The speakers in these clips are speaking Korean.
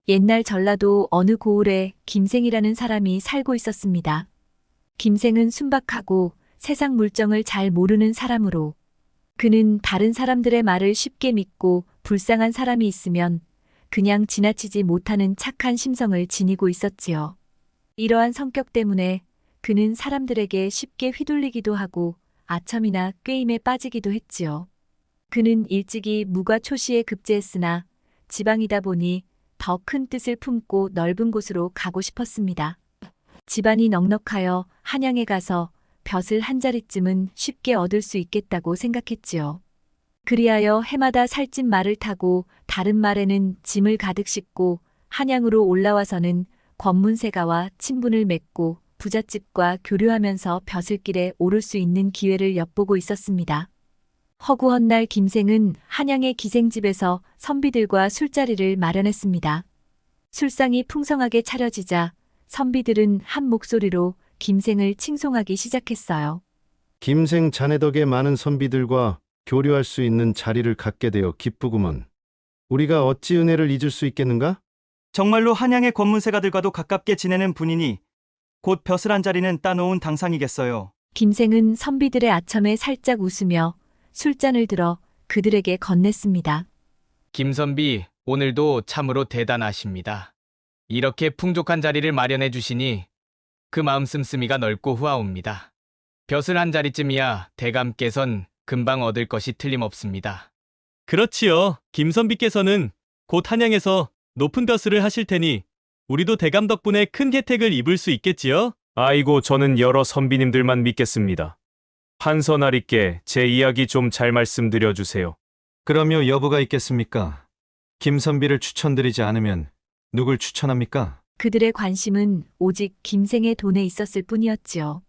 옛날 전라도 어느 고을에 김생이라는 사람이 살고 있었습니다. 김생은 순박하고 세상 물정을 잘 모르는 사람으로 그는 다른 사람들의 말을 쉽게 믿고 불쌍한 사람이 있으면 그냥 지나치지 못하는 착한 심성을 지니고 있었지요. 이러한 성격 때문에 그는 사람들에게 쉽게 휘둘리기도 하고 아첨이나 꾀임에 빠지기도 했지요. 그는 일찍이 무과초시에 급제했으나 지방이다 보니 더 큰 뜻을 품고 넓은 곳으로 가고 싶었습니다. 집안이 넉넉하여 한양에 가서 벼슬 한 자리쯤은 쉽게 얻을 수 있겠다고 생각했지요. 그리하여 해마다 살찐 말을 타고 다른 말에는 짐을 가득 싣고 한양으로 올라와서는 권문세가와 친분을 맺고 부잣집과 교류하면서 벼슬길에 오를 수 있는 기회를 엿보고 있었습니다. 허구헌 날 김생은 한양의 기생집에서 선비들과 술자리를 마련했습니다. 술상이 풍성하게 차려지자 선비들은 한 목소리로 김생을 칭송하기 시작했어요. 김생 자네 덕에 많은 선비들과 교류할 수 있는 자리를 갖게 되어 기쁘구먼. 우리가 어찌 은혜를 잊을 수 있겠는가? 정말로 한양의 권문세가들과도 가깝게 지내는 분이니 곧 벼슬 한 자리는 따놓은 당상이겠어요. 김생은 선비들의 아첨에 살짝 웃으며 술잔을 들어 그들에게 건넸습니다. 김선비, 오늘도 참으로 대단하십니다. 이렇게 풍족한 자리를 마련해 주시니 그 마음 씀씀이가 넓고 후하옵니다. 벼슬 한 자리쯤이야 대감께선 금방 얻을 것이 틀림없습니다. 그렇지요. 김선비께서는 곧 한양에서 높은 벼슬을 하실 테니 우리도 대감 덕분에 큰 혜택을 입을 수 있겠지요? 아이고, 저는 여러 선비님들만 믿겠습니다. 한선아리께 제 이야기 좀 잘 말씀드려 주세요. 그럼요, 여부가 있겠습니까? 김선비를 추천드리지 않으면 누굴 추천합니까? 그들의 관심은 오직 김생의 돈에 있었을 뿐이었지요.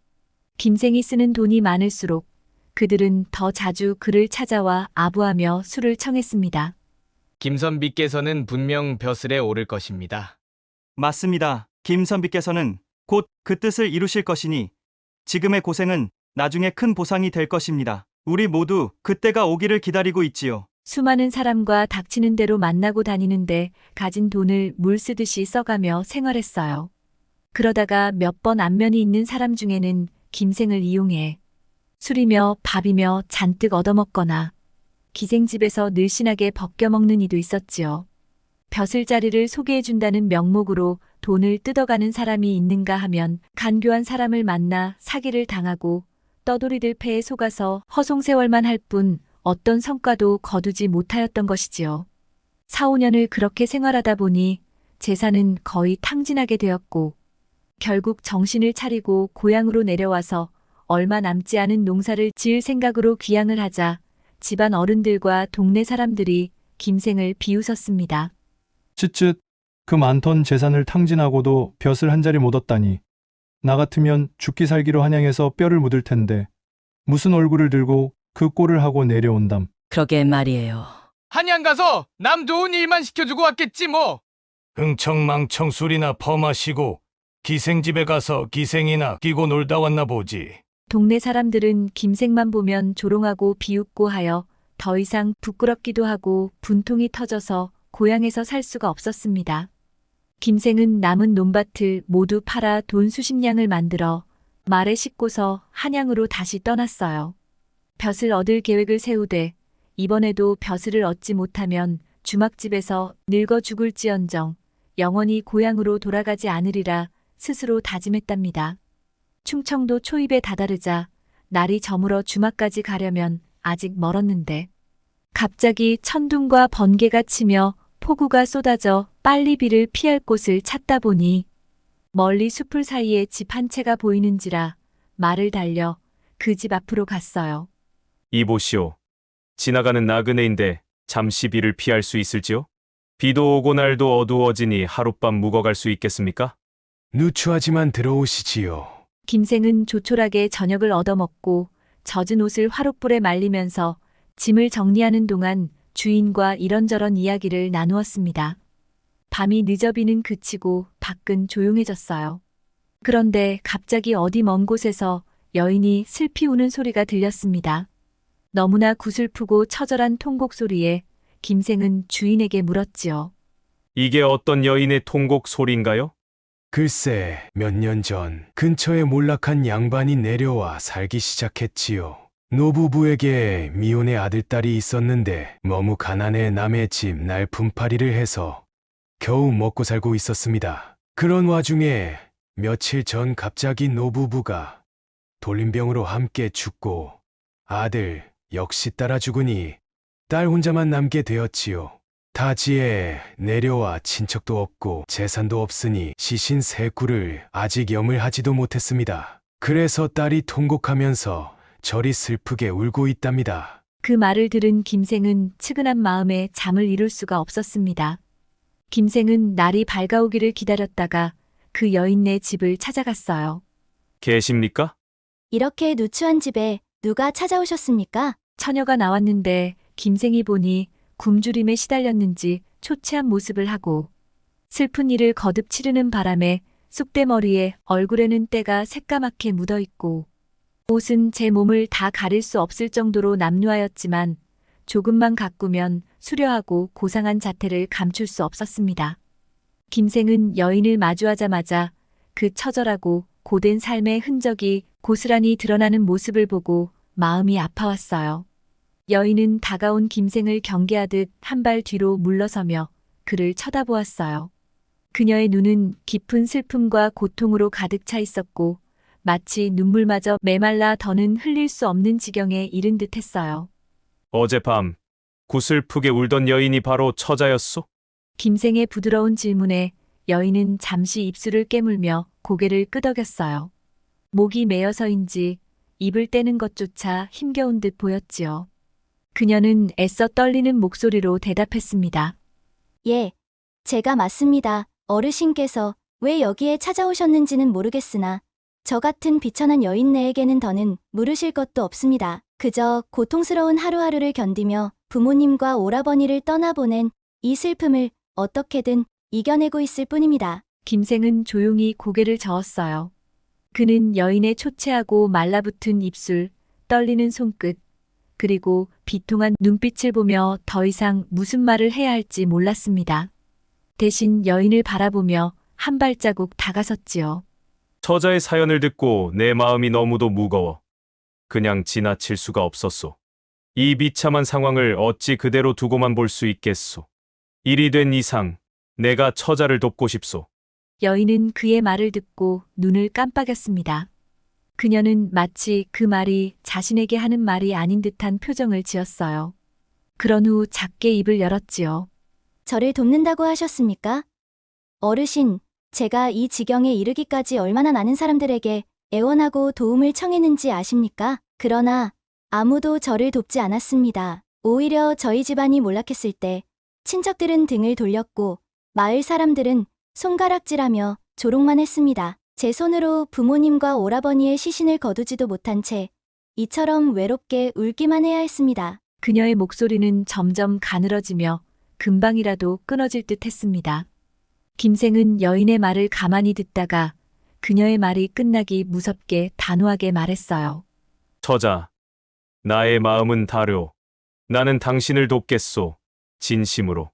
김생이 쓰는 돈이 많을수록 그들은 더 자주 그를 찾아와 아부하며 술을 청했습니다. 김선비께서는 분명 벼슬에 오를 것입니다. 맞습니다. 김선비께서는 곧 그 뜻을 이루실 것이니 지금의 고생은 나중에 큰 보상이 될 것입니다. 우리 모두 그때가 오기를 기다리고 있지요. 수많은 사람과 닥치는 대로 만나고 다니는데 가진 돈을 물 쓰듯이 써가며 생활했어요. 그러다가 몇 번 안면이 있는 사람 중에는 김생을 이용해 술이며 밥이며 잔뜩 얻어먹거나 기생집에서 늘씬하게 벗겨먹는 이도 있었지요. 벼슬 자리를 소개해준다는 명목으로 돈을 뜯어가는 사람이 있는가 하면 간교한 사람을 만나 사기를 당하고 떠돌이들 패에 속아서 허송세월만 할 뿐 어떤 성과도 거두지 못하였던 것이지요. 4, 5년을 그렇게 생활하다 보니 재산은 거의 탕진하게 되었고 결국 정신을 차리고 고향으로 내려와서 얼마 남지 않은 농사를 지을 생각으로 귀향을 하자 집안 어른들과 동네 사람들이 김생을 비웃었습니다. 쯧쯧, 그 많던 재산을 탕진하고도 벼슬 한 자리 못 얻다니. 나 같으면 죽기 살기로 한양에서 뼈를 묻을 텐데 무슨 얼굴을 들고 그 꼴을 하고 내려온담. 그러게 말이에요. 한양 가서 남 좋은 일만 시켜주고 왔겠지 뭐. 흥청망청 술이나 퍼마시고 기생집에 가서 기생이나 끼고 놀다 왔나 보지. 동네 사람들은 김생만 보면 조롱하고 비웃고 하여 더 이상 부끄럽기도 하고 분통이 터져서 고향에서 살 수가 없었습니다. 김생은 남은 논밭을 모두 팔아 돈 수십 냥을 만들어 말에 싣고서 한양으로 다시 떠났어요. 벼슬 얻을 계획을 세우되 이번에도 벼슬을 얻지 못하면 주막집에서 늙어 죽을지언정 영원히 고향으로 돌아가지 않으리라 스스로 다짐했답니다. 충청도 초입에 다다르자 날이 저물어 주막까지 가려면 아직 멀었는데 갑자기 천둥과 번개가 치며 폭우가 쏟아져 빨리 비를 피할 곳을 찾다 보니 멀리 숲을 사이에 집 한 채가 보이는지라 말을 달려 그 집 앞으로 갔어요. 이보시오. 지나가는 나그네인데 잠시 비를 피할 수 있을지요? 비도 오고 날도 어두워지니 하룻밤 묵어갈 수 있겠습니까? 누추하지만 들어오시지요. 김생은 조촐하게 저녁을 얻어먹고 젖은 옷을 화롯불에 말리면서 짐을 정리하는 동안 주인과 이런저런 이야기를 나누었습니다. 밤이 늦어 비는 그치고 밖은 조용해졌어요. 그런데 갑자기 어디 먼 곳에서 여인이 슬피 우는 소리가 들렸습니다. 너무나 구슬프고 처절한 통곡 소리에 김생은 주인에게 물었지요. 이게 어떤 여인의 통곡 소리인가요? 글쎄, 몇 년 전 근처에 몰락한 양반이 내려와 살기 시작했지요. 노부부에게 미혼의 아들딸이 있었는데 너무 가난해 남의 집 날품팔이를 해서 겨우 먹고 살고 있었습니다. 그런 와중에 며칠 전 갑자기 노부부가 돌림병으로 함께 죽고 아들 역시 따라 죽으니 딸 혼자만 남게 되었지요. 타지에 내려와 친척도 없고 재산도 없으니 시신 세 구를 아직 염을 하지도 못했습니다. 그래서 딸이 통곡하면서 저리 슬프게 울고 있답니다. 그 말을 들은 김생은 측은한 마음에 잠을 이룰 수가 없었습니다. 김생은 날이 밝아오기를 기다렸다가 그 여인네 집을 찾아갔어요. 계십니까? 이렇게 누추한 집에 누가 찾아오셨습니까? 처녀가 나왔는데 김생이 보니 굶주림에 시달렸는지 초췌한 모습을 하고 슬픈 일을 거듭 치르는 바람에 쑥대머리에 얼굴에는 때가 새까맣게 묻어있고 옷은 제 몸을 다 가릴 수 없을 정도로 남루하였지만 조금만 가꾸면 수려하고 고상한 자태를 감출 수 없었습니다. 김생은 여인을 마주하자마자 그 처절하고 고된 삶의 흔적이 고스란히 드러나는 모습을 보고 마음이 아파왔어요. 여인은 다가온 김생을 경계하듯 한 발 뒤로 물러서며 그를 쳐다보았어요. 그녀의 눈은 깊은 슬픔과 고통으로 가득 차 있었고 마치 눈물마저 메말라 더는 흘릴 수 없는 지경에 이른 듯했어요. 어젯밤 구슬프게 울던 여인이 바로 처자였소? 김생의 부드러운 질문에 여인은 잠시 입술을 깨물며 고개를 끄덕였어요. 목이 메어서인지 입을 떼는 것조차 힘겨운 듯 보였지요. 그녀는 애써 떨리는 목소리로 대답했습니다. 예, 제가 맞습니다. 어르신께서 왜 여기에 찾아오셨는지는 모르겠으나 저 같은 비천한 여인네에게는 더는 물으실 것도 없습니다. 그저 고통스러운 하루하루를 견디며 부모님과 오라버니를 떠나보낸 이 슬픔을 어떻게든 이겨내고 있을 뿐입니다. 김생은 조용히 고개를 저었어요. 그는 여인의 초췌하고 말라붙은 입술, 떨리는 손끝, 그리고 비통한 눈빛을 보며 더 이상 무슨 말을 해야 할지 몰랐습니다. 대신 여인을 바라보며 한 발자국 다가섰지요. 처자의 사연을 듣고 내 마음이 너무도 무거워 그냥 지나칠 수가 없었소. 이 비참한 상황을 어찌 그대로 두고만 볼 수 있겠소. 일이 된 이상 내가 처자를 돕고 싶소. 여인은 그의 말을 듣고 눈을 깜빡였습니다. 그녀는 마치 그 말이 자신에게 하는 말이 아닌 듯한 표정을 지었어요. 그런 후 작게 입을 열었지요. 저를 돕는다고 하셨습니까? 어르신, 제가 이 지경에 이르기까지 얼마나 많은 사람들에게 애원하고 도움을 청했는지 아십니까? 그러나 아무도 저를 돕지 않았습니다. 오히려 저희 집안이 몰락했을 때 친척들은 등을 돌렸고 마을 사람들은 손가락질하며 조롱만 했습니다. 제 손으로 부모님과 오라버니의 시신을 거두지도 못한 채 이처럼 외롭게 울기만 해야 했습니다. 그녀의 목소리는 점점 가늘어지며 금방이라도 끊어질 듯 했습니다. 김생은 여인의 말을 가만히 듣다가 그녀의 말이 끝나기 무섭게 단호하게 말했어요. 처자, 나의 마음은 다르오. 나는 당신을 돕겠소. 진심으로.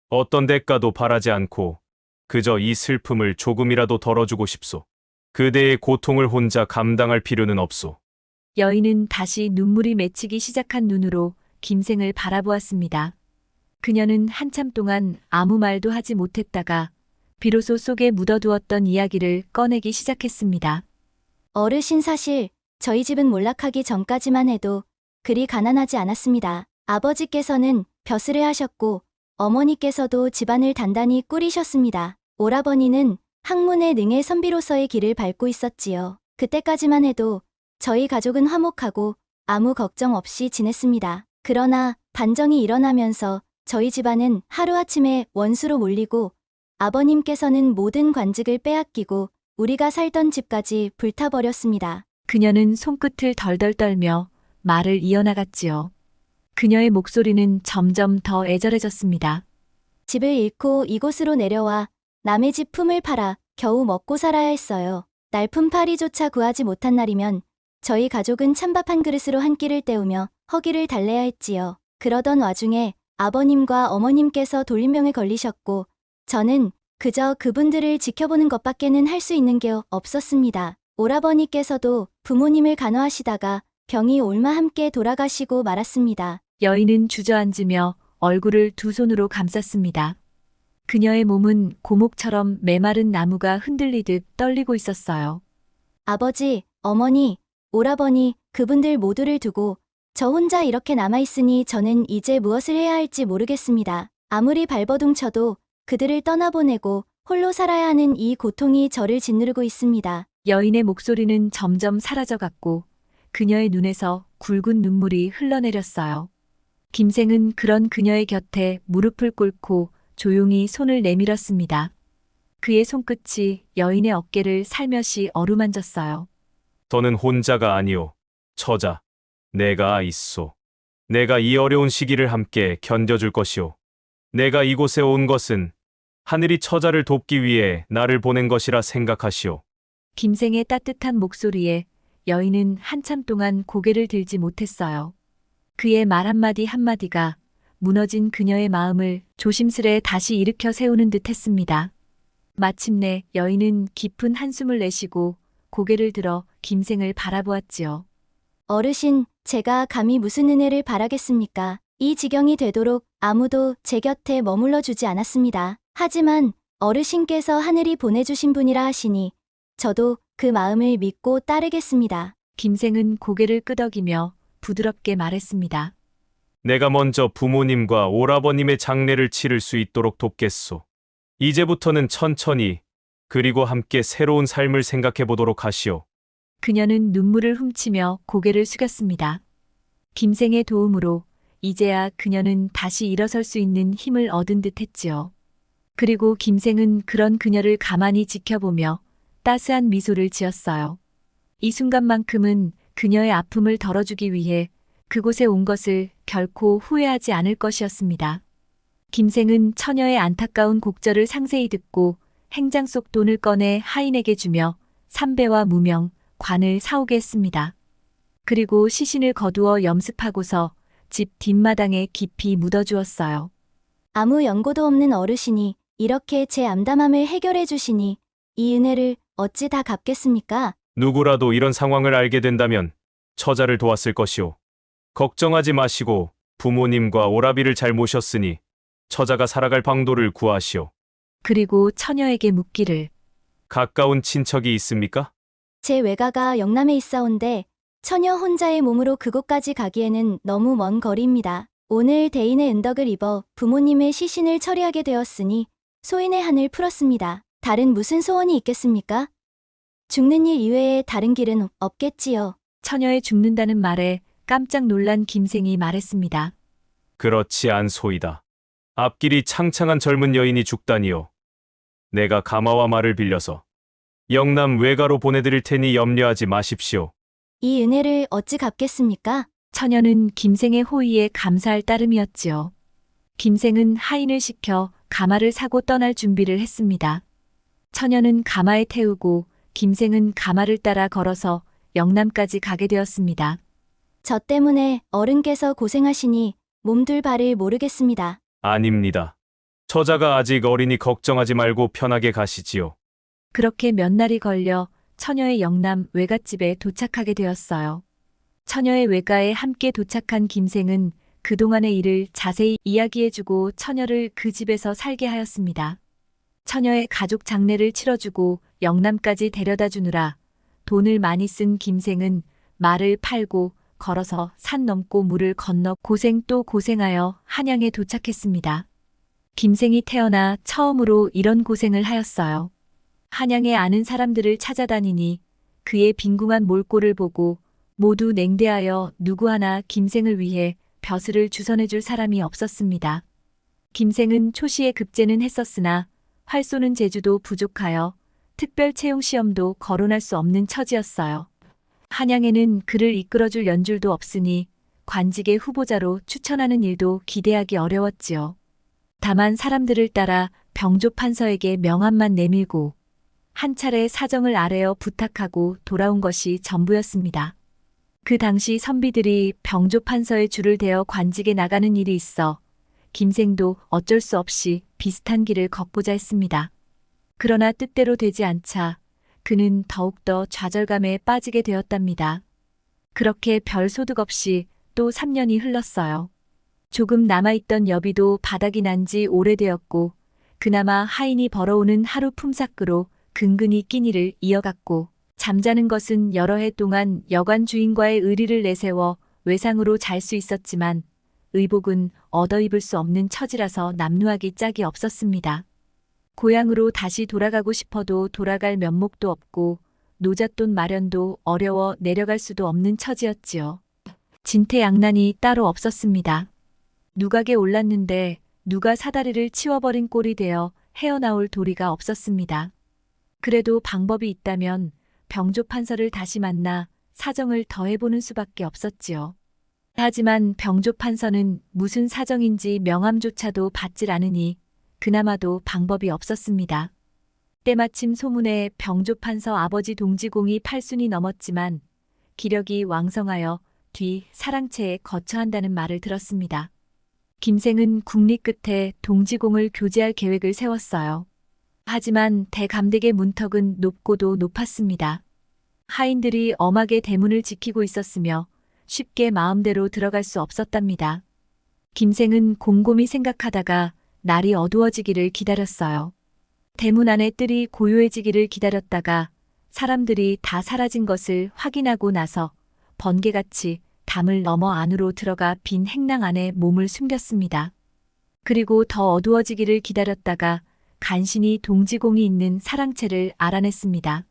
어떤 대가도 바라지 않고 그저 이 슬픔을 조금이라도 덜어주고 싶소. 그대의 고통을 혼자 감당할 필요는 없소. 여인은 다시 눈물이 맺히기 시작한 눈으로 김생을 바라보았습니다. 그녀는 한참 동안 아무 말도 하지 못했다가 비로소 속에 묻어두었던 이야기를 꺼내기 시작했습니다. 어르신 사실 저희 집은 몰락하기 전까지만 해도 그리 가난하지 않았습니다. 아버지께서는 벼슬을 하셨고 어머니께서도 집안을 단단히 꾸리셨습니다. 오라버니는 학문의 능의 선비로서의 길을 밟고 있었지요. 그때까지만 해도 저희 가족은 화목하고 아무 걱정 없이 지냈습니다. 그러나 반정이 일어나면서 저희 집안은 하루아침에 원수로 몰리고 아버님께서는 모든 관직을 빼앗기고 우리가 살던 집까지 불타버렸습니다. 그녀는 손끝을 덜덜 떨며 말을 이어나갔지요. 그녀의 목소리는 점점 더 애절해졌습니다. 집을 잃고 이곳으로 내려와 남의 집 품을 팔아 겨우 먹고 살아야 했어요. 날품팔이조차 구하지 못한 날이면 저희 가족은 찬밥 한 그릇으로 한 끼를 때우며 허기를 달래야 했지요. 그러던 와중에 아버님과 어머님께서 돌림병에 걸리셨고 저는 그저 그분들을 지켜보는 것밖에는 할 수 있는 게 없었습니다. 오라버니께서도 부모님을 간호하시다가 병이 옮아 함께 돌아가시고 말았습니다. 여인은 주저앉으며 얼굴을 두 손으로 감쌌습니다. 그녀의 몸은 고목처럼 메마른 나무가 흔들리듯 떨리고 있었어요. 아버지, 어머니, 오라버니, 그분들 모두를 두고 저 혼자 이렇게 남아있으니 저는 이제 무엇을 해야 할지 모르겠습니다. 아무리 발버둥 쳐도 그들을 떠나보내고 홀로 살아야 하는 이 고통이 저를 짓누르고 있습니다. 여인의 목소리는 점점 사라져갔고 그녀의 눈에서 굵은 눈물이 흘러내렸어요. 김생은 그런 그녀의 곁에 무릎을 꿇고 조용히 손을 내밀었습니다. 그의 손끝이 여인의 어깨를 살며시 어루만졌어요. 너는 혼자가 아니오. 처자, 내가 있소. 내가 이 어려운 시기를 함께 견뎌줄 것이오. 내가 이곳에 온 것은 하늘이 처자를 돕기 위해 나를 보낸 것이라 생각하시오. 김생의 따뜻한 목소리에 여인은 한참 동안 고개를 들지 못했어요. 그의 말 한마디 한마디가 무너진 그녀의 마음을 조심스레 다시 일으켜 세우는 듯 했습니다. 마침내 여인은 깊은 한숨을 내쉬고 고개를 들어 김생을 바라보았지요. 어르신, 제가 감히 무슨 은혜를 바라겠습니까? 이 지경이 되도록 아무도 제 곁에 머물러 주지 않았습니다. 하지만 어르신께서 하늘이 보내주신 분이라 하시니 저도 그 마음을 믿고 따르겠습니다. 김생은 고개를 끄덕이며 부드럽게 말했습니다. 내가 먼저 부모님과 오라버님의 장례를 치를 수 있도록 돕겠소. 이제부터는 천천히 그리고 함께 새로운 삶을 생각해 보도록 하시오. 그녀는 눈물을 훔치며 고개를 숙였습니다. 김생의 도움으로 이제야 그녀는 다시 일어설 수 있는 힘을 얻은 듯 했지요. 그리고 김생은 그런 그녀를 가만히 지켜보며 따스한 미소를 지었어요. 이 순간만큼은 그녀의 아픔을 덜어주기 위해 그곳에 온 것을 결코 후회하지 않을 것이었습니다. 김생은 처녀의 안타까운 곡절을 상세히 듣고 행장 속 돈을 꺼내 하인에게 주며 삼배와 무명, 관을 사오게 했습니다. 그리고 시신을 거두어 염습하고서 집 뒷마당에 깊이 묻어주었어요. 아무 연고도 없는 어르신이 이렇게 제 암담함을 해결해 주시니 이 은혜를 어찌 다 갚겠습니까? 누구라도 이런 상황을 알게 된다면 처자를 도왔을 것이오. 걱정하지 마시고 부모님과 오라비를 잘 모셨으니 처자가 살아갈 방도를 구하시오. 그리고 처녀에게 묻기를 가까운 친척이 있습니까? 제 외가가 영남에 있사온데 처녀 혼자의 몸으로 그곳까지 가기에는 너무 먼 거리입니다. 오늘 대인의 은덕을 입어 부모님의 시신을 처리하게 되었으니 소인의 한을 풀었습니다. 다른 무슨 소원이 있겠습니까? 죽는 일 이외에 다른 길은 없겠지요. 처녀의 죽는다는 말에 깜짝 놀란 김생이 말했습니다. 그렇지 않소이다. 앞길이 창창한 젊은 여인이 죽다니요. 내가 가마와 말을 빌려서 영남 외가로 보내드릴 테니 염려하지 마십시오. 이 은혜를 어찌 갚겠습니까? 처녀는 김생의 호의에 감사할 따름이었지요. 김생은 하인을 시켜 가마를 사고 떠날 준비를 했습니다. 처녀는 가마에 태우고 김생은 가마를 따라 걸어서 영남까지 가게 되었습니다. 저 때문에 어른께서 고생하시니 몸둘 바를 모르겠습니다. 아닙니다. 처자가 아직 어리니 걱정하지 말고 편하게 가시지요. 그렇게 몇 날이 걸려 처녀의 영남 외갓집에 도착하게 되었어요. 처녀의 외가에 함께 도착한 김생은 그동안의 일을 자세히 이야기해주고 처녀를 그 집에서 살게 하였습니다. 처녀의 가족 장례를 치러주고 영남까지 데려다 주느라 돈을 많이 쓴 김생은 말을 팔고 걸어서 산 넘고 물을 건너 고생 또 고생하여 한양에 도착했습니다. 김생이 태어나 처음으로 이런 고생을 하였어요. 한양에 아는 사람들을 찾아다니니 그의 빈궁한 몰골을 보고 모두 냉대하여 누구 하나 김생을 위해 벼슬을 주선해줄 사람이 없었습니다. 김생은 초시에 급제는 했었으나 활 쏘는 재주도 부족하여 특별 채용 시험도 거론할 수 없는 처지였어요. 한양에는 그를 이끌어줄 연줄도 없으니 관직의 후보자로 추천하는 일도 기대하기 어려웠지요. 다만 사람들을 따라 병조 판서에게 명함만 내밀고 한 차례 사정을 아뢰어 부탁하고 돌아온 것이 전부였습니다. 그 당시 선비들이 병조 판서의 줄을 대어 관직에 나가는 일이 있어 김생도 어쩔 수 없이 비슷한 길을 걷고자 했습니다. 그러나 뜻대로 되지 않자 그는 더욱더 좌절감에 빠지게 되었답니다. 그렇게 별 소득 없이 또 3년이 흘렀어요. 조금 남아있던 여비도 바닥이 난 지 오래되었고 그나마 하인이 벌어오는 하루 품삯으로 근근히 끼니를 이어갔고 잠자는 것은 여러 해 동안 여관 주인과의 의리를 내세워 외상으로 잘 수 있었지만 의복은 얻어 입을 수 없는 처지라서 남루하기 짝이 없었습니다. 고향으로 다시 돌아가고 싶어도 돌아갈 면목도 없고 노잣돈 마련도 어려워 내려갈 수도 없는 처지였지요. 진퇴양난이 따로 없었습니다. 누각에 올랐는데 누가 사다리를 치워버린 꼴이 되어 헤어나올 도리가 없었습니다. 그래도 방법이 있다면 병조판서를 다시 만나 사정을 더해보는 수밖에 없었지요. 하지만 병조판서는 무슨 사정인지 명함조차도 받질 않으니 그나마도 방법이 없었습니다. 때마침 소문에 병조판서 아버지 동지공이 8순이 넘었지만 기력이 왕성하여 뒤 사랑채에 거처한다는 말을 들었습니다. 김생은 국리 끝에 동지공을 교제할 계획을 세웠어요. 하지만 대감댁의 문턱은 높고도 높았습니다. 하인들이 엄하게 대문을 지키고 있었으며 쉽게 마음대로 들어갈 수 없었답니다. 김생은 곰곰이 생각하다가 날이 어두워지기를 기다렸어요. 대문 안의 뜰이 고요해지기를 기다렸다가 사람들이 다 사라진 것을 확인하고 나서 번개같이 담을 넘어 안으로 들어가 빈 행랑 안에 몸을 숨겼습니다. 그리고 더 어두워지기를 기다렸다가 간신히 동지공이 있는 사랑채를 알아냈습니다.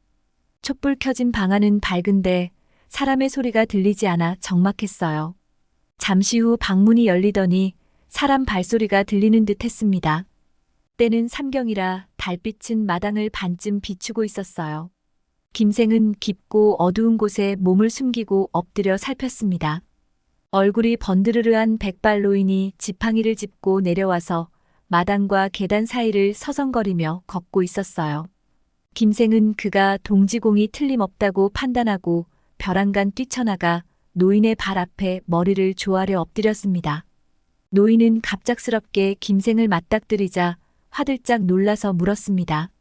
촛불 켜진 방 안은 밝은데 사람의 소리가 들리지 않아 적막했어요. 잠시 후 방문이 열리더니 사람 발소리가 들리는 듯 했습니다. 때는 삼경이라 달빛은 마당을 반쯤 비추고 있었어요. 김생은 깊고 어두운 곳에 몸을 숨기고 엎드려 살폈습니다. 얼굴이 번드르르한 백발 노인이 지팡이를 짚고 내려와서 마당과 계단 사이를 서성거리며 걷고 있었어요. 김생은 그가 동지공이 틀림없다고 판단하고 벼랑간 뛰쳐나가 노인의 발 앞에 머리를 조아려 엎드렸습니다. 노인은 갑작스럽게 김생을 맞닥뜨리자 화들짝 놀라서 물었습니다.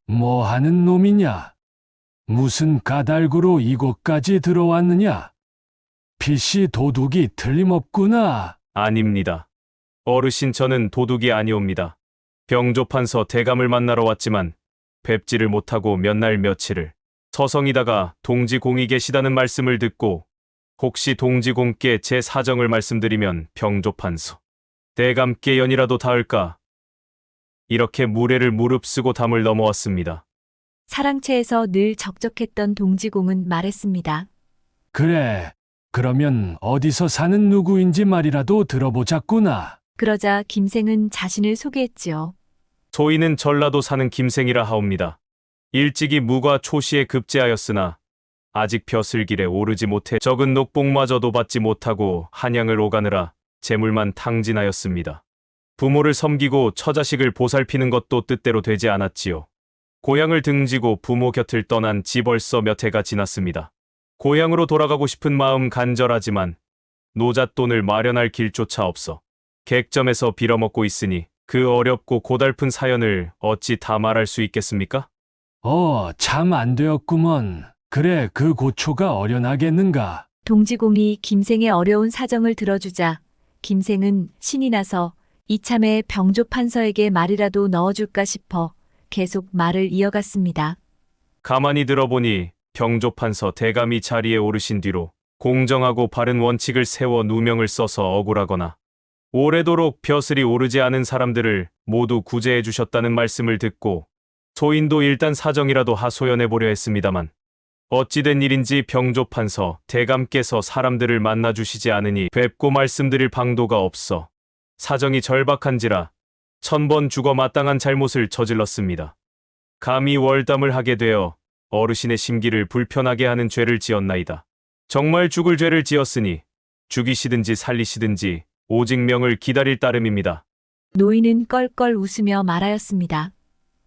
뭐 하는 놈이냐? 무슨 까닭으로 이곳까지 들어왔느냐? 필시 도둑이 틀림없구나. 아닙니다. 어르신 저는 도둑이 아니옵니다. 병조판서 대감을 만나러 왔지만 뵙지를 못하고 몇 날 며칠을 서성이다가 동지공이 계시다는 말씀을 듣고 혹시 동지공께 제 사정을 말씀드리면 병조판서 대감께 연이라도 닿을까 이렇게 무례를 무릅쓰고 담을 넘어왔습니다. 사랑채에서 늘 적적했던 동지공은 말했습니다. 그래, 그러면 어디서 사는 누구인지 말이라도 들어보자꾸나. 그러자 김생은 자신을 소개했지요. 소인은 전라도 사는 김생이라 하옵니다. 일찍이 무과 초시에 급제하였으나 아직 벼슬길에 오르지 못해 적은 녹봉마저도 받지 못하고 한양을 오가느라 재물만 탕진하였습니다. 부모를 섬기고 처자식을 보살피는 것도 뜻대로 되지 않았지요. 고향을 등지고 부모 곁을 떠난 지 벌써 몇 해가 지났습니다. 고향으로 돌아가고 싶은 마음 간절하지만 노잣돈을 마련할 길조차 없어 객점에서 빌어먹고 있으니 그 어렵고 고달픈 사연을 어찌 다 말할 수 있겠습니까? 참 안 되었구먼. 그래, 그 고초가 어련하겠는가. 동지공이 김생의 어려운 사정을 들어주자 김생은 신이 나서 이참에 병조판서에게 말이라도 넣어줄까 싶어 계속 말을 이어갔습니다. 가만히 들어보니 병조판서 대감이 자리에 오르신 뒤로 공정하고 바른 원칙을 세워 누명을 써서 억울하거나 오래도록 벼슬이 오르지 않은 사람들을 모두 구제해 주셨다는 말씀을 듣고 소인도 일단 사정이라도 하소연해 보려 했습니다만 어찌된 일인지 병조판서 대감께서 사람들을 만나주시지 않으니 뵙고 말씀드릴 방도가 없어 사정이 절박한지라 1000번 죽어 마땅한 잘못을 저질렀습니다. 감히 월담을 하게 되어 어르신의 심기를 불편하게 하는 죄를 지었나이다. 정말 죽을 죄를 지었으니 죽이시든지 살리시든지 오직 명을 기다릴 따름입니다. 노인은 껄껄 웃으며 말하였습니다.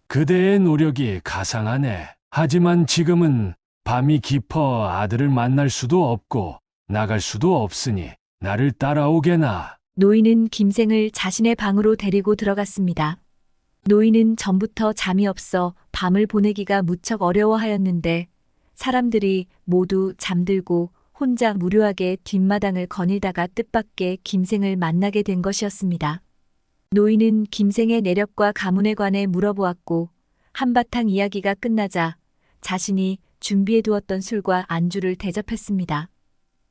그대의 노력이 가상하네. 하지만 지금은 밤이 깊어 아들을 만날 수도 없고 나갈 수도 없으니 나를 따라오게나. 노인은 김생을 자신의 방으로 데리고 들어갔습니다. 노인은 전부터 잠이 없어 밤을 보내기가 무척 어려워하였는데 사람들이 모두 잠들고 혼자 무료하게 뒷마당을 거닐다가 뜻밖의 김생을 만나게 된 것이었습니다. 노인은 김생의 내력과 가문에 관해 물어보았고 한바탕 이야기가 끝나자 자신이 준비해 두었던 술과 안주를 대접했습니다.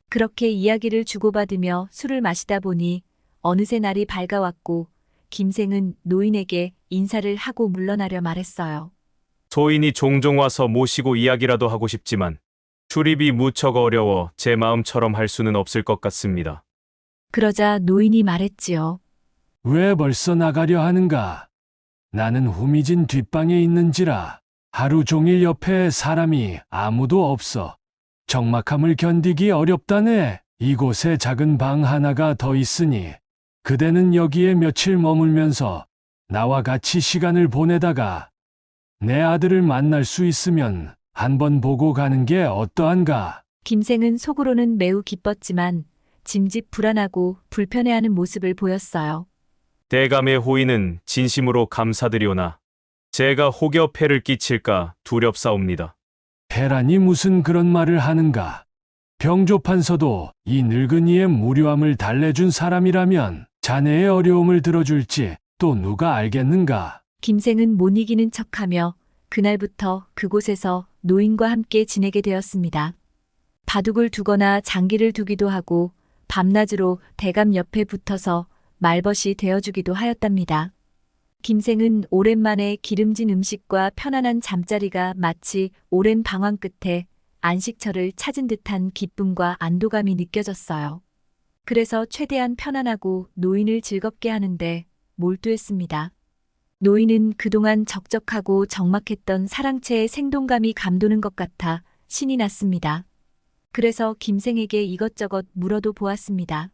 그렇게 이야기를 주고받으며 술을 마시다 보니 어느새 날이 밝아왔고 김생은 노인에게 인사를 하고 물러나려 말했어요. 소인이 종종 와서 모시고 이야기라도 하고 싶지만 출입이 무척 어려워 제 마음처럼 할 수는 없을 것 같습니다. 그러자 노인이 말했지요. 왜 벌써 나가려 하는가? 나는 후미진 뒷방에 있는지라 하루 종일 옆에 사람이 아무도 없어 적막함을 견디기 어렵다네. 이곳에 작은 방 하나가 더 있으니 그대는 여기에 며칠 머물면서 나와 같이 시간을 보내다가 내 아들을 만날 수 있으면 한번 보고 가는 게 어떠한가? 김생은 속으로는 매우 기뻤지만 짐짓 불안하고 불편해하는 모습을 보였어요. 대감의 호의는 진심으로 감사드리오나 제가 혹여 폐를 끼칠까 두렵사옵니다. 폐란이 무슨 그런 말을 하는가? 병조판서도 이 늙은이의 무료함을 달래준 사람이라면 자네의 어려움을 들어줄지 또 누가 알겠는가? 김생은 못 이기는 척하며 그날부터 그곳에서 노인과 함께 지내게 되었습니다. 바둑을 두거나 장기를 두기도 하고 밤낮으로 대감 옆에 붙어서 말벗이 되어주기도 하였답니다. 김생은 오랜만에 기름진 음식과 편안한 잠자리가 마치 오랜 방황 끝에 안식처를 찾은 듯한 기쁨과 안도감이 느껴졌어요. 그래서 최대한 편안하고 노인을 즐겁게 하는데 몰두했습니다. 노인은 그동안 적적하고 적막했던 사랑채의 생동감이 감도는 것 같아 신이 났습니다. 그래서 김생에게 이것저것 물어도 보았습니다.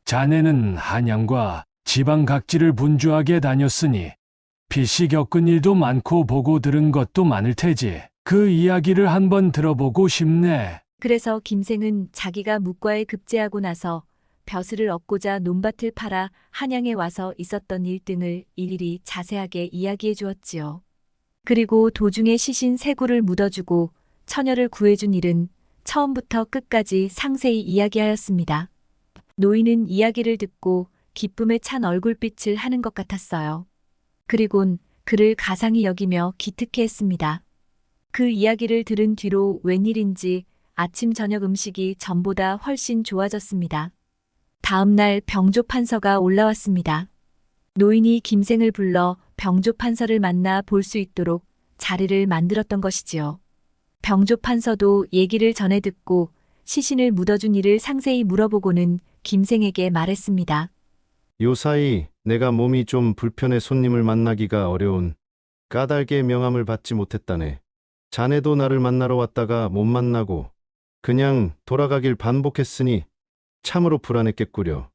자네는 한양과 지방 각지를 분주하게 다녔으니 필시 겪은 일도 많고 보고 들은 것도 많을 테지. 그 이야기를 한번 들어보고 싶네. 그래서 김생은 자기가 묵과에 급제하고 나서 벼슬을 얻고자 논밭을 팔아 한양에 와서 있었던 일 등을 일일이 자세하게 이야기해 주었지요. 그리고 도중에 시신 세 구를 묻어주고 처녀를 구해준 일은 처음부터 끝까지 상세히 이야기하였습니다. 노인은 이야기를 듣고 기쁨에 찬 얼굴빛을 하는 것 같았어요. 그리곤 그를 가상히 여기며 기특해했습니다. 그 이야기를 들은 뒤로 웬일인지 아침 저녁 음식이 전보다 훨씬 좋아졌습니다. 다음 날 병조판서가 올라왔습니다. 노인이 김생을 불러 병조판서를 만나 볼 수 있도록 자리를 만들었던 것이지요. 병조판서도 얘기를 전해 듣고 시신을 묻어준 일을 상세히 물어보고는 김생에게 말했습니다. 요사이 내가 몸이 좀 불편해 손님을 만나기가 어려운 까닭에 명함을 받지 못했다네. 자네도 나를 만나러 왔다가 못 만나고 그냥 돌아가길 반복했으니 참으로 불안했겠구려.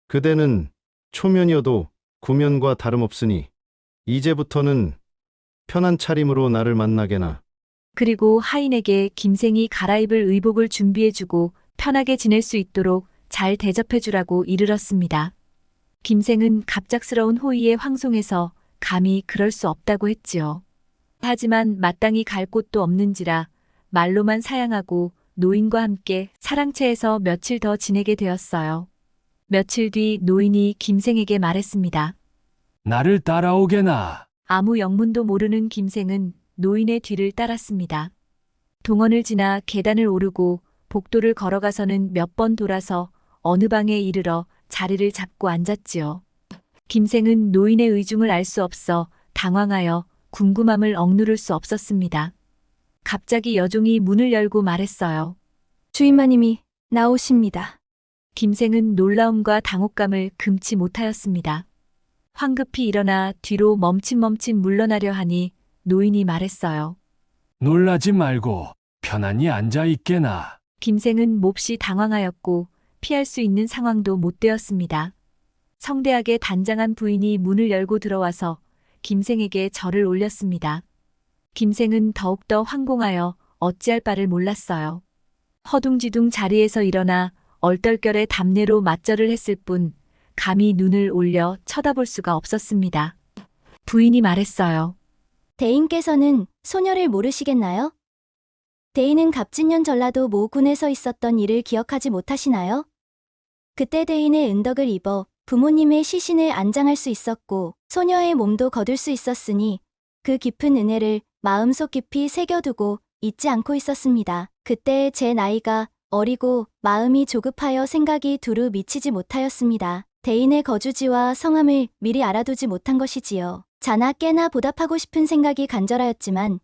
그대는 초면이어도 구면과 다름없으니 이제부터는 편한 차림으로 나를 만나게나. 그리고 하인에게 김생이 갈아입을 의복을 준비해주고 편하게 지낼 수 있도록 잘 대접해주라고 이르렀습니다. 김생은 갑작스러운 호의에 황송해서 감히 그럴 수 없다고 했지요. 하지만 마땅히 갈 곳도 없는지라 말로만 사양하고 노인과 함께 사랑채에서 며칠 더 지내게 되었어요. 며칠 뒤 노인이 김생에게 말했습니다. 나를 따라오게나. 아무 영문도 모르는 김생은 노인의 뒤를 따랐습니다. 동원을 지나 계단을 오르고 복도를 걸어가서는 몇 번 돌아서 어느 방에 이르러 자리를 잡고 앉았지요. 김생은 노인의 의중을 알 수 없어 당황하여 궁금함을 억누를 수 없었습니다. 갑자기 여종이 문을 열고 말했어요. 주인마님이 나오십니다. 김생은 놀라움과 당혹감을 금치 못하였습니다. 황급히 일어나 뒤로 멈칫멈칫 물러나려 하니 노인이 말했어요. 놀라지 말고 편안히 앉아 있게나. 김생은 몹시 당황하였고 피할 수 있는 상황도 못 되었습니다. 성대하게 단장한 부인이 문을 열고 들어와서 김생에게 절을 올렸습니다. 김생은 더욱더 황공하여 어찌할 바를 몰랐어요. 허둥지둥 자리에서 일어나 얼떨결에 담내로 맞절을 했을 뿐 감히 눈을 올려 쳐다볼 수가 없었습니다. 부인이 말했어요. 대인께서는 소녀를 모르시겠나요? 대인은 갑진년 전라도 모군에 서 있었던 일을 기억하지 못하시나요? 그때 대인의 은덕을 입어 부모님의 시신을 안장할 수 있었고 소녀의 몸도 거둘 수 있었으니 그 깊은 은혜를 마음속 깊이 새겨두고 잊지 않고 있었습니다. 그때 제 나이가 어리고 마음이 조급하여 생각이 두루 미치지 못하였습니다. 대인의 거주지와 성함을 미리 알아두지 못한 것이지요. 자나 깨나 보답하고 싶은 생각이 간절하였지만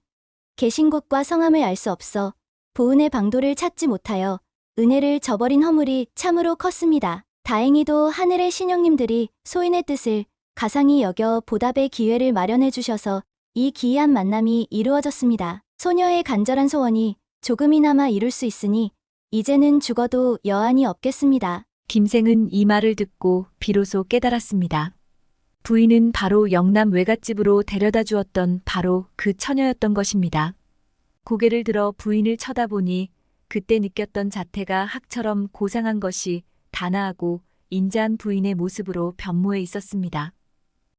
계신 곳과 성함을 알 수 없어 보은의 방도를 찾지 못하여 은혜를 저버린 허물이 참으로 컸습니다. 다행히도 하늘의 신령님들이 소인의 뜻을 가상히 여겨 보답의 기회를 마련해 주셔서 이 기이한 만남이 이루어졌습니다. 소녀의 간절한 소원이 조금이나마 이룰 수 있으니 이제는 죽어도 여한이 없겠습니다. 김생은 이 말을 듣고 비로소 깨달았습니다. 부인은 바로 영남 외갓집으로 데려다 주었던 바로 그 처녀였던 것입니다. 고개를 들어 부인을 쳐다보니 그때 느꼈던 자태가 학처럼 고상한 것이 단아하고 인자한 부인의 모습으로 변모해 있었습니다.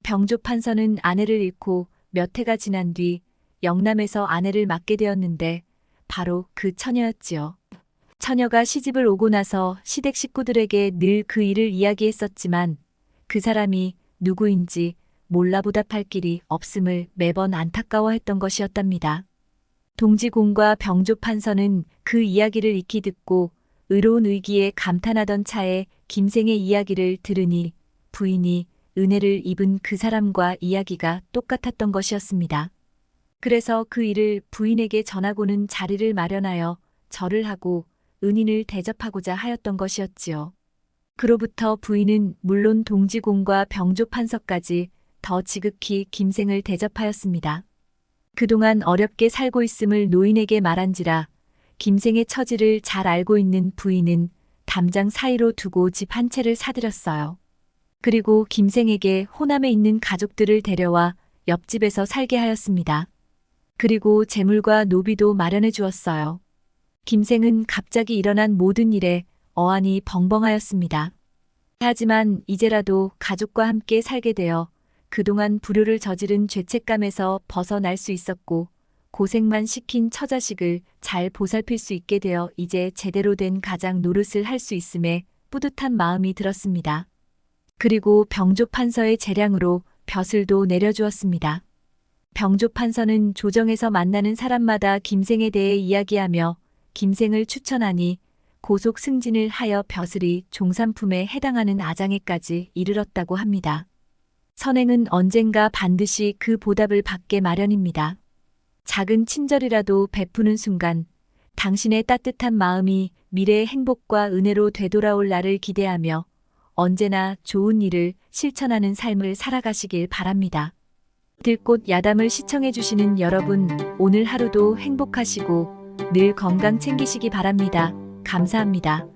병조 판서는 아내를 잃고 몇 해가 지난 뒤 영남에서 아내를 맡게 되었는데 바로 그 처녀였지요. 처녀가 시집을 오고 나서 시댁 식구들에게 늘 그 일을 이야기했었지만 그 사람이 누구인지 몰라 보답할 길이 없음을 매번 안타까워했던 것이었답니다. 동지공과 병조 판서는 그 이야기를 익히 듣고 의로운 의기에 감탄하던 차에 김생의 이야기를 들으니 부인이 은혜를 입은 그 사람과 이야기가 똑같았던 것이었습니다. 그래서 그 일을 부인에게 전하고는 자리를 마련하여 절을 하고 은인을 대접하고자 하였던 것이었지요. 그로부터 부인은 물론 동지공과 병조 판서까지 더 지극히 김생을 대접하였습니다. 그동안 어렵게 살고 있음을 노인에게 말한지라 김생의 처지를 잘 알고 있는 부인은 담장 사이로 두고 집 한 채를 사들였어요. 그리고 김생에게 호남에 있는 가족들을 데려와 옆집에서 살게 하였습니다. 그리고 재물과 노비도 마련해 주었어요. 김생은 갑자기 일어난 모든 일에 어안이 벙벙하였습니다. 하지만 이제라도 가족과 함께 살게 되어 그동안 불효를 저지른 죄책감에서 벗어날 수 있었고 고생만 시킨 처자식을 잘 보살필 수 있게 되어 이제 제대로 된 가장 노릇을 할 수 있음에 뿌듯한 마음이 들었습니다. 그리고 병조 판서의 재량으로 벼슬도 내려주었습니다. 병조 판서는 조정에서 만나는 사람마다 김생에 대해 이야기하며 김생을 추천하니 고속 승진을 하여 벼슬이 종산품에 해당하는 아장에까지 이르렀다고 합니다. 선행은 언젠가 반드시 그 보답을 받게 마련입니다. 작은 친절이라도 베푸는 순간 당신의 따뜻한 마음이 미래의 행복과 은혜로 되돌아올 날을 기대하며 언제나 좋은 일을 실천하는 삶을 살아가시길 바랍니다. 들꽃 야담을 시청해주시는 여러분, 오늘 하루도 행복하시고 늘 건강 챙기시기 바랍니다. 감사합니다.